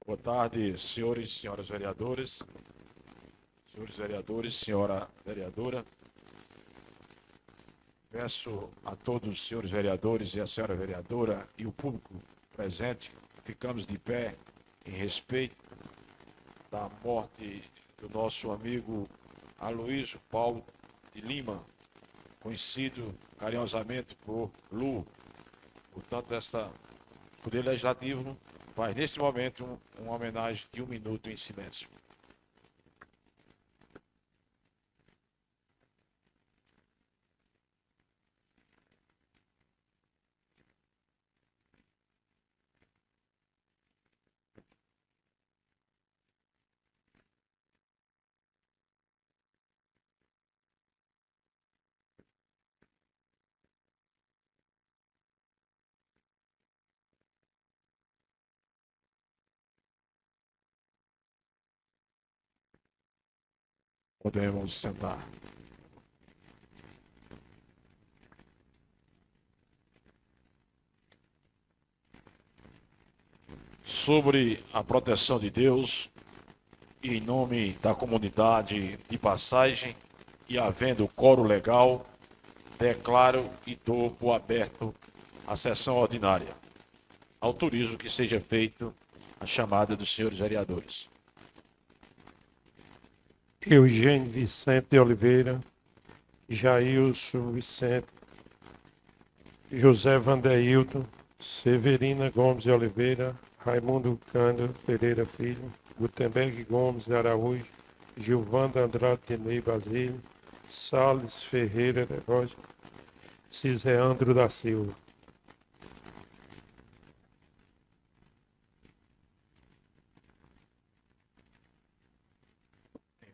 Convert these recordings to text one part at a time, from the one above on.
Boa tarde, senhores e senhoras vereadores. Senhores vereadores, senhora vereadora. Peço a todos os senhores vereadores e a senhora vereadora e o público presente, ficamos de pé em respeito da morte do nosso amigo Aloísio Paulo de Lima, conhecido carinhosamente por Lu. Portanto, o Poder Legislativo faz, neste momento, uma homenagem de 1 minuto em silêncio. Podemos sentar. Sobre a proteção de Deus, e em nome da comunidade de Passagem, e havendo quórum legal, declaro e dou por aberto a sessão ordinária. Autorizo que seja feita a chamada dos senhores vereadores. Eugênio Vicente de Oliveira, Jailson Vicente, José Vandeilton, Severina Gomes de Oliveira, Raimundo Cândido Pereira Filho, Gutenberg Gomes de Araújo, Gilvanda Andrade de Ney Basílio, Salles Ferreira de Rocha, Ciseandro da Silva.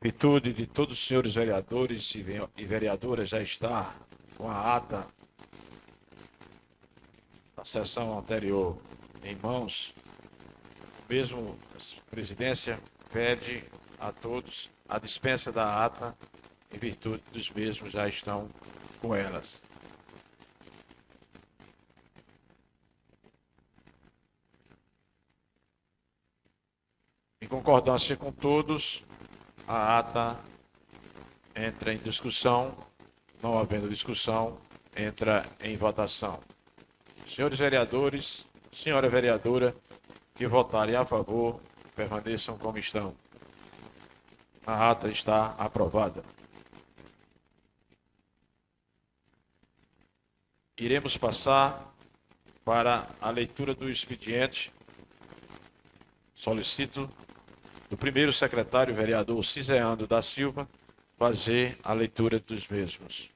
Em virtude de todos os senhores vereadores e vereadoras já estar com a ata da sessão anterior em mãos, mesmo a presidência pede a todos a dispensa da ata, em virtude dos mesmos já estão com elas. Em concordância com todos, a ata entra em discussão. Não havendo discussão, entra em votação. Senhores vereadores, senhora vereadora, que votarem a favor, permaneçam como estão. A ata está aprovada. Iremos passar para a leitura do expediente. Solicito do primeiro secretário, vereador Ciseandro da Silva, fazer a leitura dos mesmos.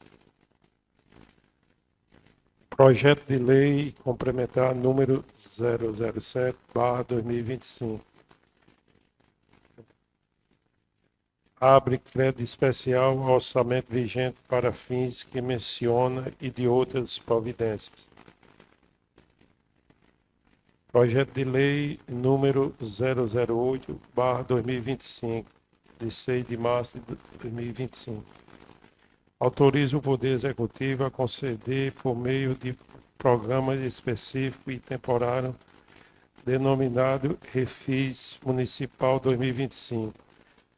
Projeto de Lei Complementar número 007/2025. Abre crédito especial ao orçamento vigente para fins que menciona e de outras providências. Projeto de Lei número 008/2025, de 6 de março de 2025. Autoriza o Poder Executivo a conceder, por meio de programa específico e temporário, denominado Refis Municipal 2025,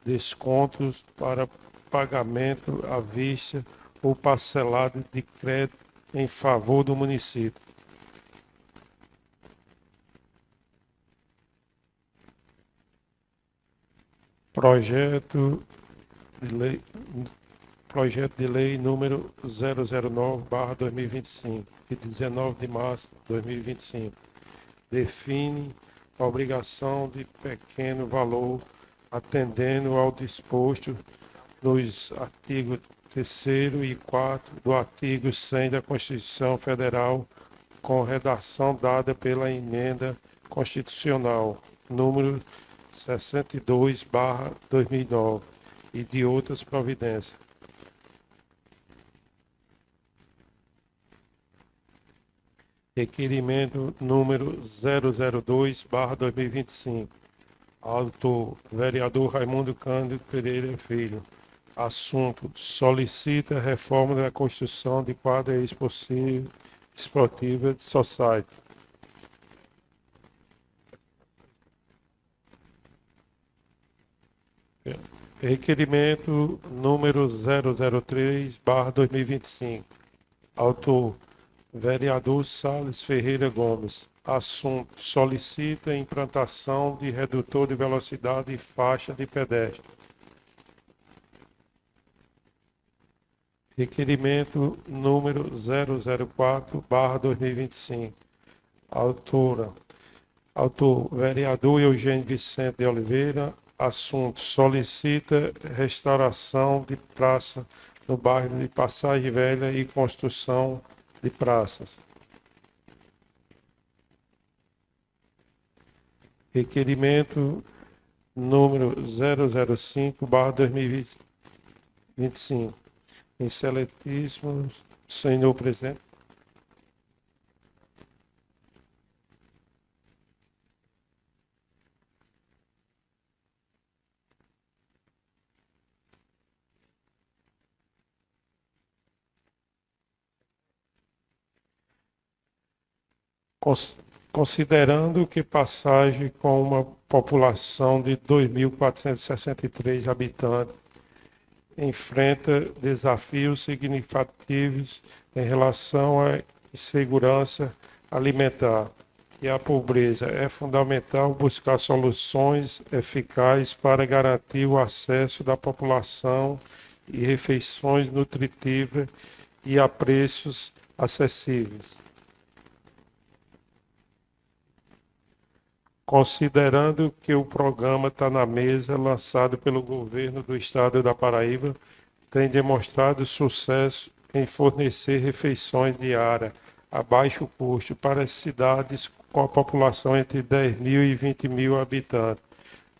descontos para pagamento à vista ou parcelado de crédito em favor do município. Projeto de lei número 009/2025, de 19 de março de 2025, define a obrigação de pequeno valor, atendendo ao disposto nos artigos 3º e 4º do artigo 100 da Constituição Federal, com redação dada pela Emenda Constitucional número 62/2009 e de outras providências. Requerimento número 002/2025. Autor, vereador Raimundo Cândido Pereira Filho. Assunto, solicita reforma da construção de quadra esportiva de Society. Requerimento número 003/2025. Autor: vereador Salles Ferreira Gomes. Assunto: solicita a implantação de redutor de velocidade e faixa de pedestre. Requerimento número 004/2025. Autor: vereador Eugênio Vicente de Oliveira. Assunto: solicita restauração de praça no bairro de Passagem Velha e construção de praças. Requerimento número 005/2025. Excelentíssimo senhor presidente. Considerando que Passagem, com uma população de 2.463 habitantes, enfrenta desafios significativos em relação à insegurança alimentar e à pobreza, é fundamental buscar soluções eficazes para garantir o acesso da população e refeições nutritivas e a preços acessíveis. Considerando que o programa Está na Mesa, lançado pelo governo do estado da Paraíba, tem demonstrado sucesso em fornecer refeições diárias a baixo custo para as cidades com a população entre 10.000 e 20.000 habitantes,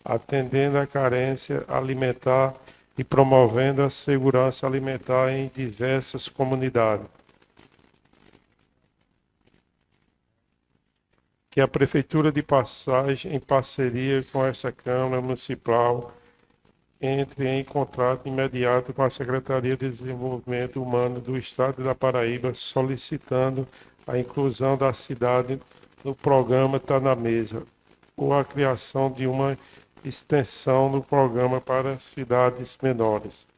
atendendo à carência alimentar e promovendo a segurança alimentar em diversas comunidades. Que a Prefeitura de Passagem, em parceria com esta Câmara Municipal, entre em contato imediato com a Secretaria de Desenvolvimento Humano do Estado da Paraíba, solicitando a inclusão da cidade no programa Está na Mesa, ou a criação de uma extensão do programa para cidades menores.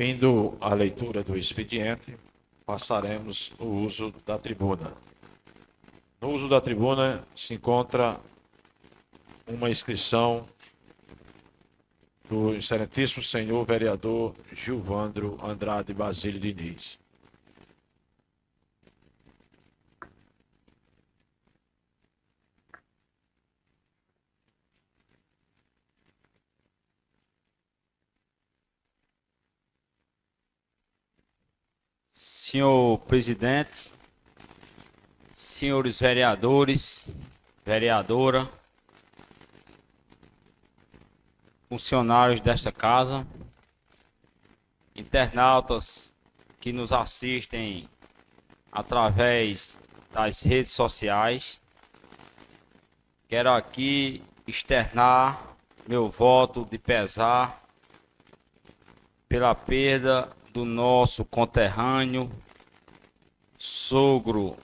Findo a leitura do expediente, passaremos o uso da tribuna. No uso da tribuna se encontra uma inscrição do excelentíssimo senhor vereador Gilvandro Andrade Basílio Diniz. Senhor presidente, senhores vereadores, vereadora, funcionários desta casa, internautas que nos assistem através das redes sociais, quero aqui externar meu voto de pesar pela perda do nosso conterrâneo, sogro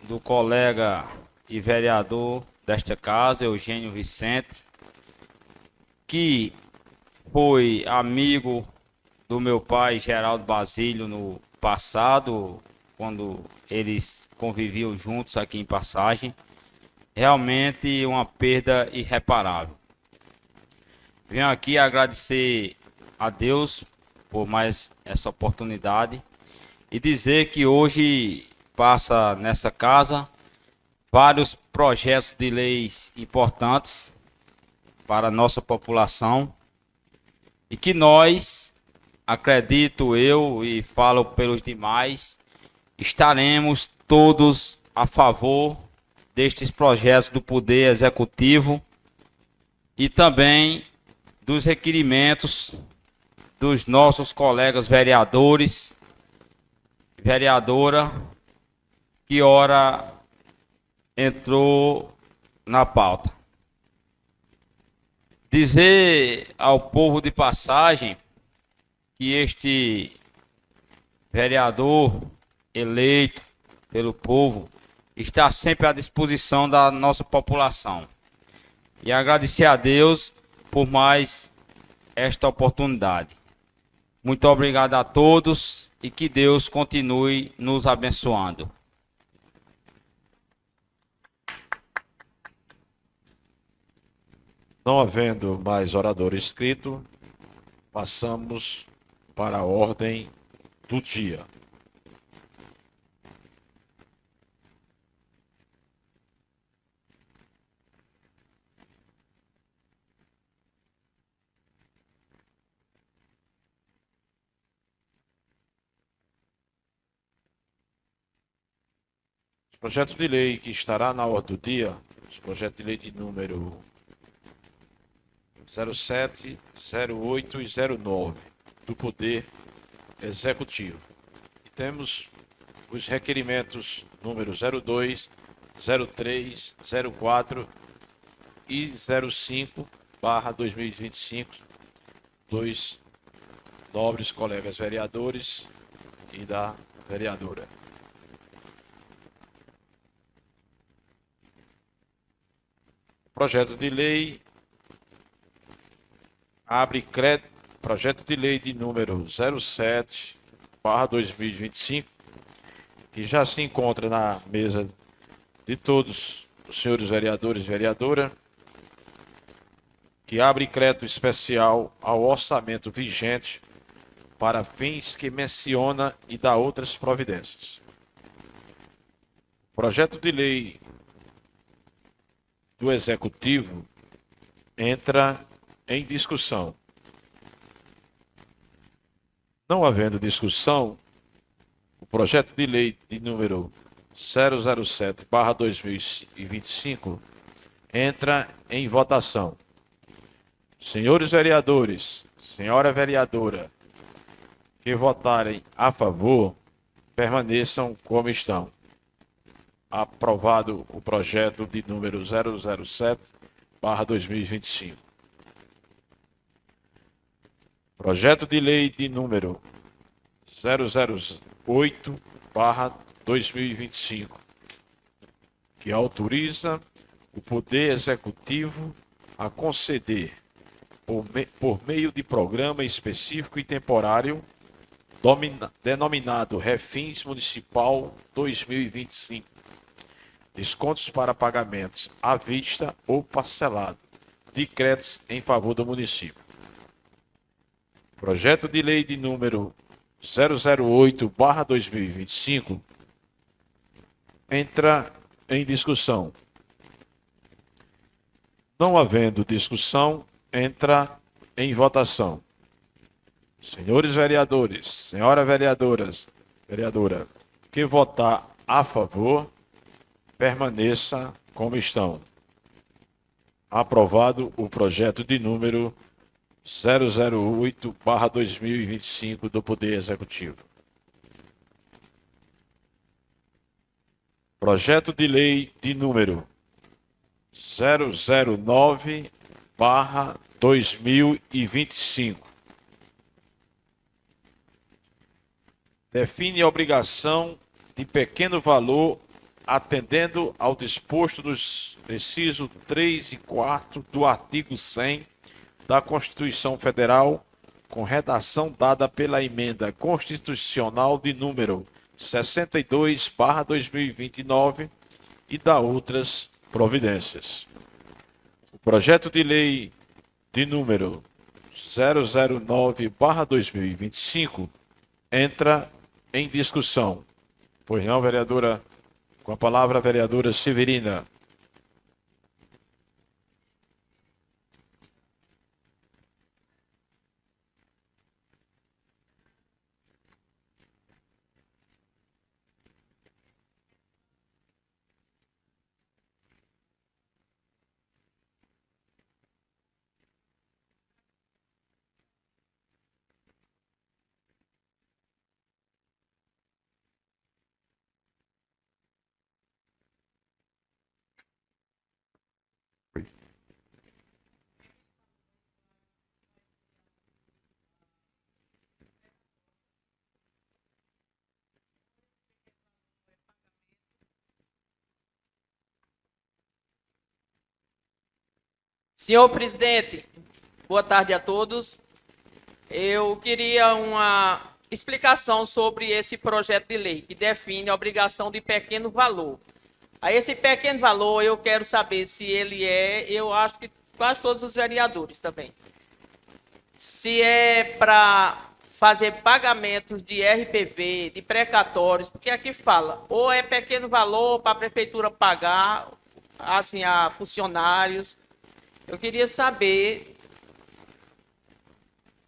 do colega e vereador desta casa, Eugênio Vicente, que foi amigo do meu pai, Geraldo Basílio, no passado, quando eles conviviam juntos aqui em Passagem. Realmente uma perda irreparável. Venho aqui agradecer a Deus por mais essa oportunidade e dizer que hoje passa nessa casa vários projetos de leis importantes para a nossa população e que nós, acredito eu e falo pelos demais, estaremos todos a favor destes projetos do Poder Executivo e também dos requerimentos dos nossos colegas vereadores, vereadora, que ora entrou na pauta. Dizer ao povo de Passagem que este vereador eleito pelo povo, está sempre à disposição da nossa população. E agradecer a Deus por mais esta oportunidade. Muito obrigado a todos e que Deus continue nos abençoando. Não havendo mais orador inscrito, passamos para a ordem do dia. O projeto de lei que estará na ordem do dia, o projeto de lei de número 07, 08 e 09, do Poder Executivo. E temos os requerimentos número 02, 03, 04 e 05/2025, dos nobres colegas vereadores e da vereadora. Projeto de lei abre crédito, projeto de lei de número 07/2025, que já se encontra na mesa de todos os senhores vereadores e vereadora, que abre crédito especial ao orçamento vigente para fins que menciona e dá outras providências. Projeto de lei do Executivo entra em discussão. Não havendo discussão, o projeto de lei de número 007/2025 entra em votação. Senhores vereadores, senhora vereadora, que votarem a favor, permaneçam como estão. Aprovado o projeto de número 007/2025. Projeto de lei de número 008/2025, que autoriza o Poder Executivo a conceder, por meio de programa específico e temporário, denominado Refins Municipal 2025, descontos para pagamentos à vista ou parcelado de créditos em favor do município. Projeto de lei de número 008/2025 entra em discussão. Não havendo discussão, entra em votação. Senhores vereadores, senhora vereadora, que votar a favor, permaneça como estão. Aprovado o projeto de número 008/2025 do Poder Executivo. Projeto de lei de número 009/2025. Define a obrigação de pequeno valor atendendo ao disposto dos incisos 3 e 4 do artigo 100 da Constituição Federal, com redação dada pela emenda constitucional de número 62/2029 e da outras providências. O projeto de lei de número 009/2025 entra em discussão. Pois não, vereadora? Com a palavra, a vereadora Severina. Senhor presidente, boa tarde a todos. Eu queria uma explicação sobre esse projeto de lei que define a obrigação de pequeno valor. A esse pequeno valor eu quero saber se ele eu acho que quase todos os vereadores também, se é para fazer pagamentos de RPV, de precatórios, porque aqui fala, ou é pequeno valor para a prefeitura pagar, assim, a funcionários. Eu queria saber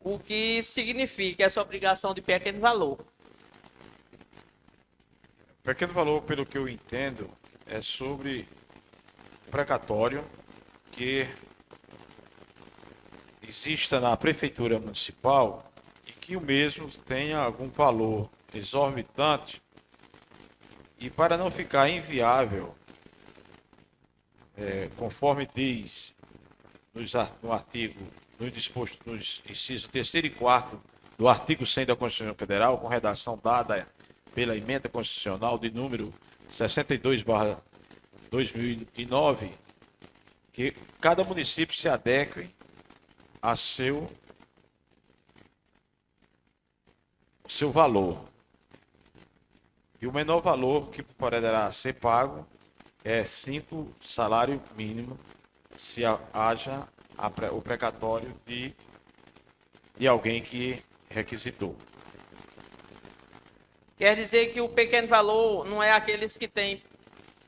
o que significa essa obrigação de pequeno valor. Pequeno valor, pelo que eu entendo, é sobre precatório que exista na prefeitura municipal e que o mesmo tenha algum valor exorbitante, e para não ficar inviável, conforme diz no artigo, no disposto nos incisos 3º e 4º do artigo 100 da Constituição Federal, com redação dada pela emenda constitucional de número 62/2009, que cada município se adeque a seu valor. E o menor valor que poderá ser pago é 5 salário mínimo, se haja o precatório de alguém que requisitou. Quer dizer que o pequeno valor não é aqueles que têm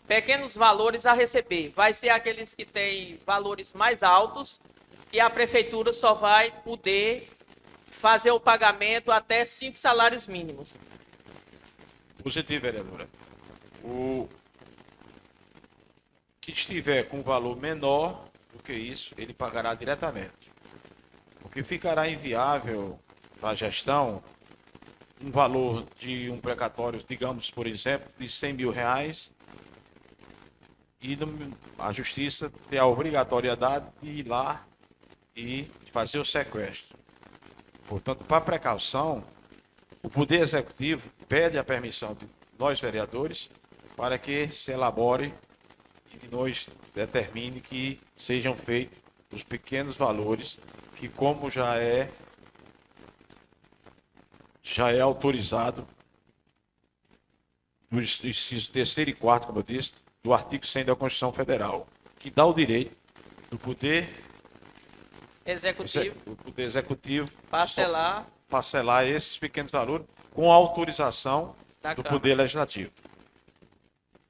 pequenos valores a receber, vai ser aqueles que têm valores mais altos e a prefeitura só vai poder fazer o pagamento até 5 salários mínimos. Positivo, vereadora. O que estiver com valor menor do que isso, ele pagará diretamente. O que ficará inviável para a gestão, um valor de um precatório, digamos, por exemplo, de R$100 mil, e a justiça ter a obrigatoriedade de ir lá e fazer o sequestro. Portanto, para precaução, o Poder Executivo pede a permissão de nós, vereadores, para que se elabore e nós determine que sejam feitos os pequenos valores, que como já é autorizado nos incisos 3º e 4º, como eu disse, do artigo 100 da Constituição Federal, que dá o direito do Poder Executivo parcelar esses pequenos valores com autorização do Poder Legislativo.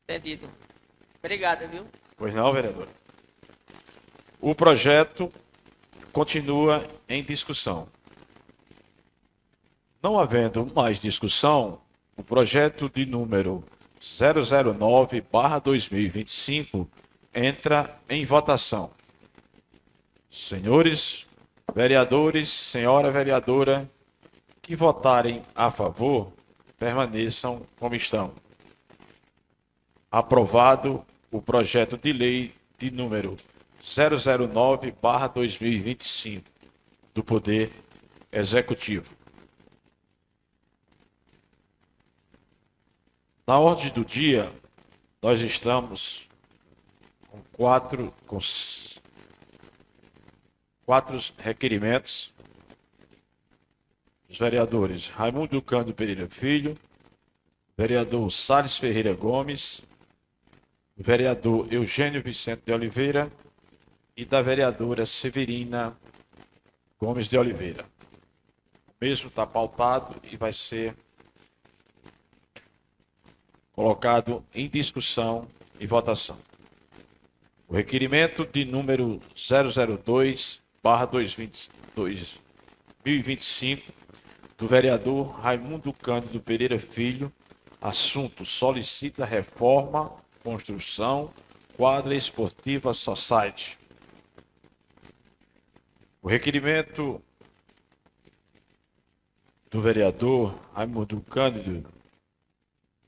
Entendido. Obrigado, viu? Pois não, vereador. O projeto continua em discussão. Não havendo mais discussão, o projeto de número 009/2025 entra em votação. Senhores vereadores, senhora vereadora, que votarem a favor, permaneçam como estão. Aprovado o projeto de lei de número 009/2025 do Poder Executivo. Na ordem do dia, nós estamos com quatro requerimentos dos vereadores Raimundo Cândido Pereira Filho, vereador Salles Ferreira Gomes, vereador Eugênio Vicente de Oliveira e da vereadora Severina Gomes de Oliveira. O mesmo está pautado e vai ser colocado em discussão e votação. O requerimento de número 002/2025 do vereador Raimundo Cândido Pereira Filho, assunto: solicita reforma, construção, quadra esportiva Society. O requerimento do vereador Raimundo Cândido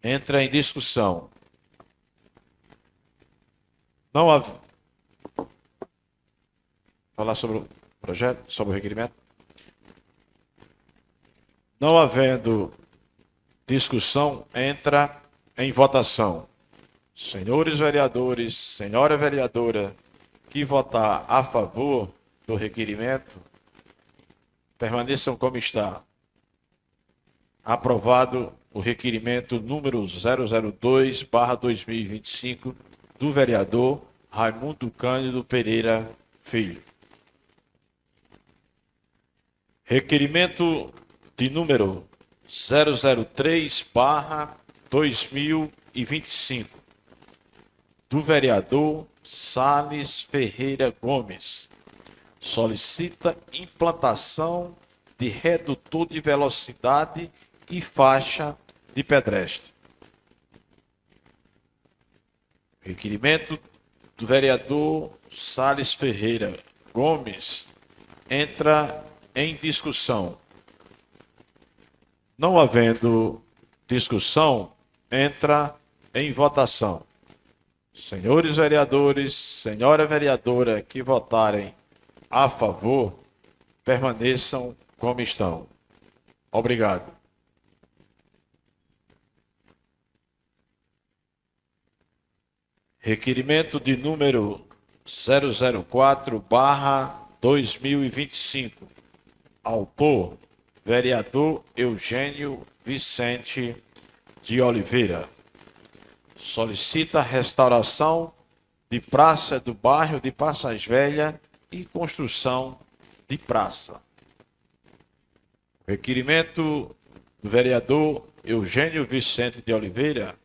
entra em discussão. Não há... Falar sobre o projeto, sobre o requerimento? Não havendo discussão, entra em votação. Senhores vereadores, senhora vereadora, que votar a favor do requerimento, permaneçam como está. Aprovado o requerimento número 002/2025 do vereador Raimundo Cândido Pereira Filho. Requerimento de número 003/2025 do vereador Sales Ferreira Gomes. Solicita implantação de redutor de velocidade e faixa de pedestre. Requerimento do vereador Sales Ferreira Gomes entra em discussão. Não havendo discussão, entra em votação. Senhores vereadores, senhora vereadora que votarem a favor, permaneçam como estão. Obrigado. Requerimento de número 004/2025. Autor, vereador Eugênio Vicente de Oliveira. Solicita restauração de praça do bairro de Passas Velha e construção de praça. Requerimento do vereador Eugênio Vicente de Oliveira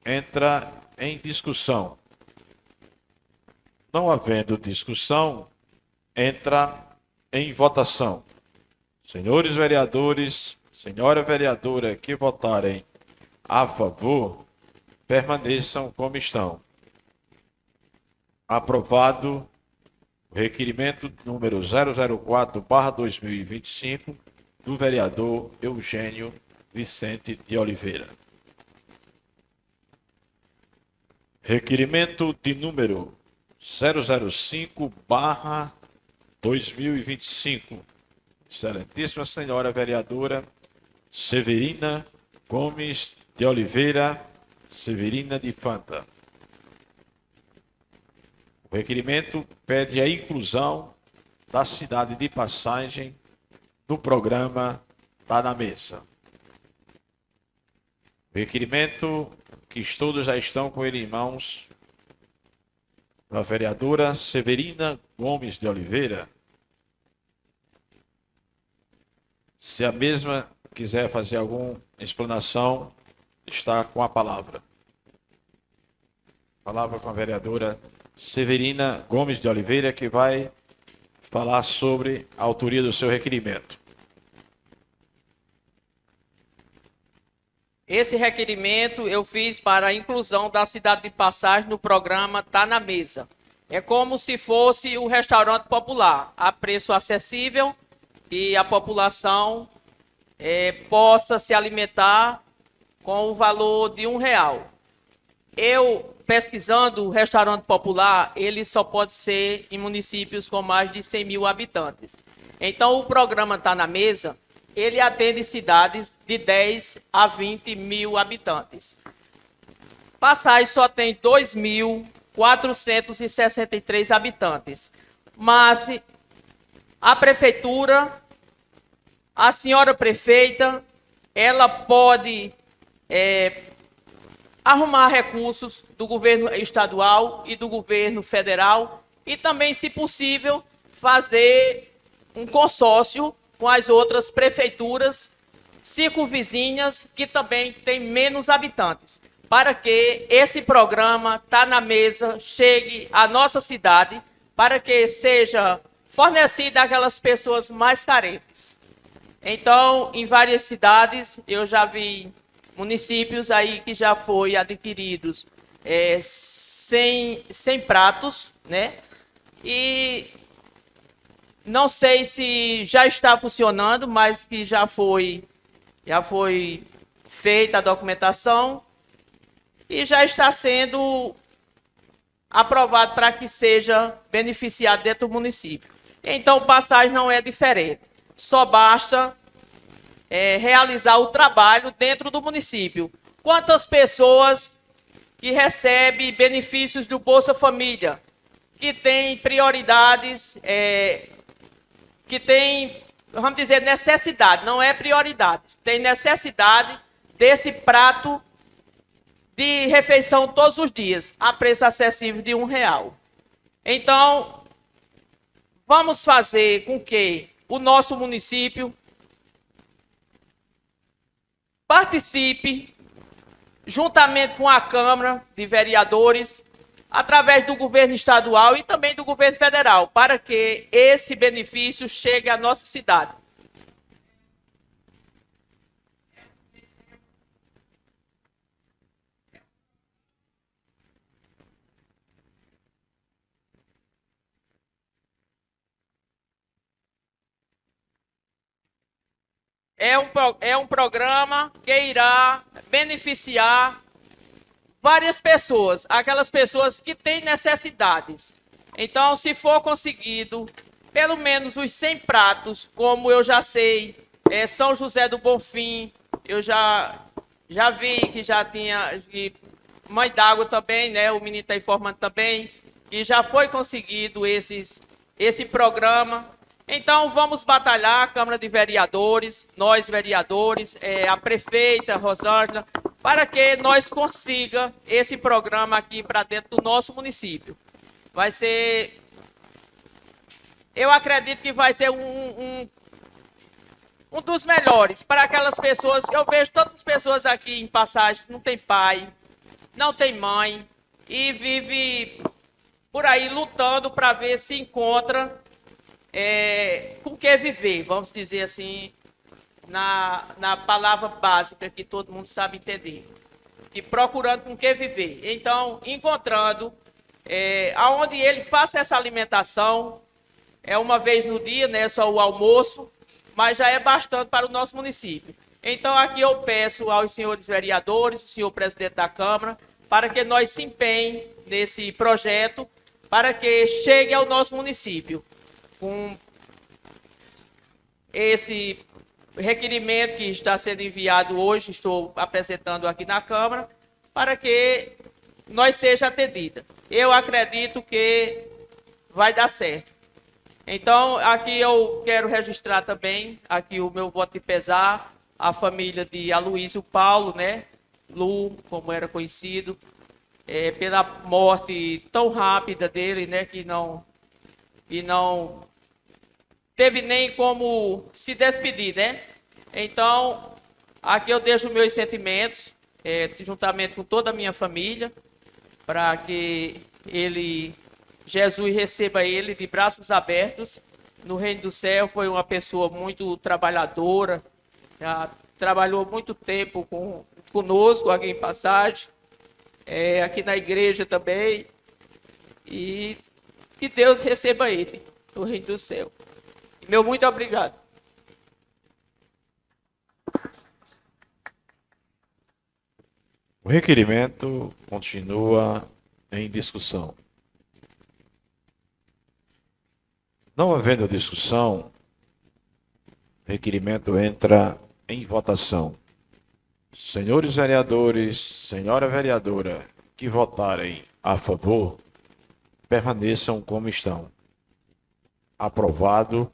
entra em discussão. Não havendo discussão, entra em votação. Senhores vereadores, senhora vereadora que votarem a favor, permaneçam como estão. Aprovado o requerimento número 004/2025 do vereador Eugênio Vicente de Oliveira. Requerimento de número 005/2025. Excelentíssima senhora vereadora Severina Gomes de Oliveira Severina de Fanta. O requerimento pede a inclusão da cidade de Passagem no programa Tá na Mesa. O requerimento que todos já estão com ele em mãos, da vereadora Severina Gomes de Oliveira. Se a mesma quiser fazer alguma explanação, está com a palavra. Palavra com a vereadora Severina Gomes de Oliveira, que vai falar sobre a autoria do seu requerimento. Esse requerimento eu fiz para a inclusão da cidade de Passagem no programa Tá na Mesa. É como se fosse um restaurante popular, a preço acessível, e a população possa se alimentar com o valor de R$1. Eu, pesquisando o restaurante popular, ele só pode ser em municípios com mais de 100 mil habitantes. Então, o programa Tá na Mesa, ele atende cidades de 10 a 20 mil habitantes. Passagem só tem 2.463 habitantes. Mas a prefeitura, a senhora prefeita, ela pode arrumar recursos do governo estadual e do governo federal e também, se possível, fazer um consórcio com as outras prefeituras circunvizinhas que também têm menos habitantes, para que esse programa Tá na Mesa chegue à nossa cidade, para que seja fornecido àquelas pessoas mais carentes. Então, em várias cidades, eu já vi municípios aí que já foi adquiridos 100 pratos, né? E não sei se já está funcionando, mas que já foi feita a documentação e já está sendo aprovado para que seja beneficiado dentro do município. Então, Passagem não é diferente. Só basta realizar o trabalho dentro do município. Quantas pessoas que recebem benefícios do Bolsa Família que tem prioridades, que tem, vamos dizer, necessidade, não é prioridade, tem necessidade desse prato de refeição todos os dias, a preço acessível de R$1. Então, vamos fazer com que o nosso município participe, juntamente com a Câmara de Vereadores, através do governo estadual e também do governo federal, para que esse benefício chegue à nossa cidade. É um programa que irá beneficiar várias pessoas, aquelas pessoas que têm necessidades. Então, se for conseguido, pelo menos os 100 pratos, como eu já sei, São José do Bonfim, eu já vi que já tinha, e Mãe d'Água também, né? O menino está informando também, que já foi conseguido esse programa. Então, vamos batalhar, a Câmara de Vereadores, nós vereadores, a prefeita Rosângela, para que nós consiga esse programa aqui para dentro do nosso município. Vai ser, eu acredito que vai ser um dos melhores para aquelas pessoas. Eu vejo todas as pessoas aqui em Passagens, não tem pai, não tem mãe e vive por aí lutando para ver se encontra com que viver, vamos dizer assim, na palavra básica que todo mundo sabe entender, e procurando com que viver. Então, encontrando aonde ele faça essa alimentação, uma vez no dia, né, só o almoço, mas já é bastante para o nosso município. Então, aqui eu peço aos senhores vereadores, o senhor presidente da Câmara, para que nós se empenhem nesse projeto, para que chegue ao nosso município com esse requerimento que está sendo enviado hoje, estou apresentando aqui na Câmara, para que nós seja atendida. Eu acredito que vai dar certo. Então, aqui eu quero registrar também aqui o meu voto de pesar, a família de Aloísio Paulo, né? Lu, como era conhecido, pela morte tão rápida dele, né? Que não teve nem como se despedir, né? Então, aqui eu deixo meus sentimentos, juntamente com toda a minha família, para que Jesus receba ele de braços abertos no reino do céu. Foi uma pessoa muito trabalhadora, já trabalhou muito tempo conosco aqui em Passagem, aqui na igreja também, e que Deus receba ele no reino do céu. Meu muito obrigado. O requerimento continua em discussão. Não havendo discussão, o requerimento entra em votação. Senhores vereadores, senhora vereadora, que votarem a favor, permaneçam como estão. Aprovado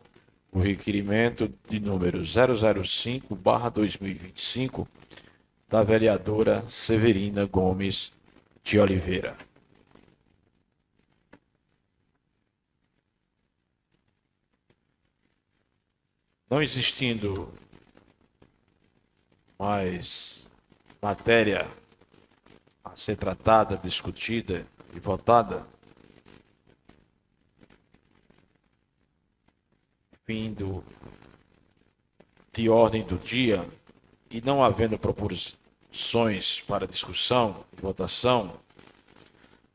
o requerimento de número 005/2025 da vereadora Severina Gomes de Oliveira. Não existindo mais matéria a ser tratada, discutida e votada, fim de ordem do dia, e não havendo proposições para discussão e votação,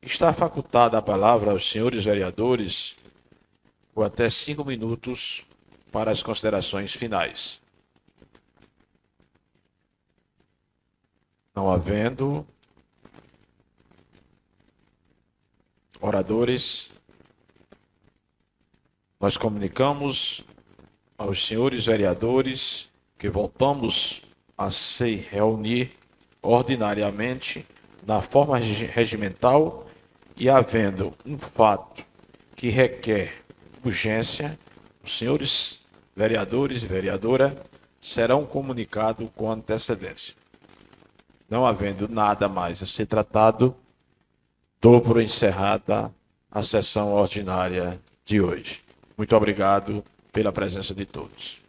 está facultada a palavra aos senhores vereadores por até 5 minutos para as considerações finais. Não havendo oradores, nós comunicamos aos senhores vereadores que voltamos a se reunir ordinariamente na forma regimental, e havendo um fato que requer urgência, os senhores vereadores e vereadora serão comunicados com antecedência. Não havendo nada mais a ser tratado, dou por encerrada a sessão ordinária de hoje. Muito obrigado pela presença de todos.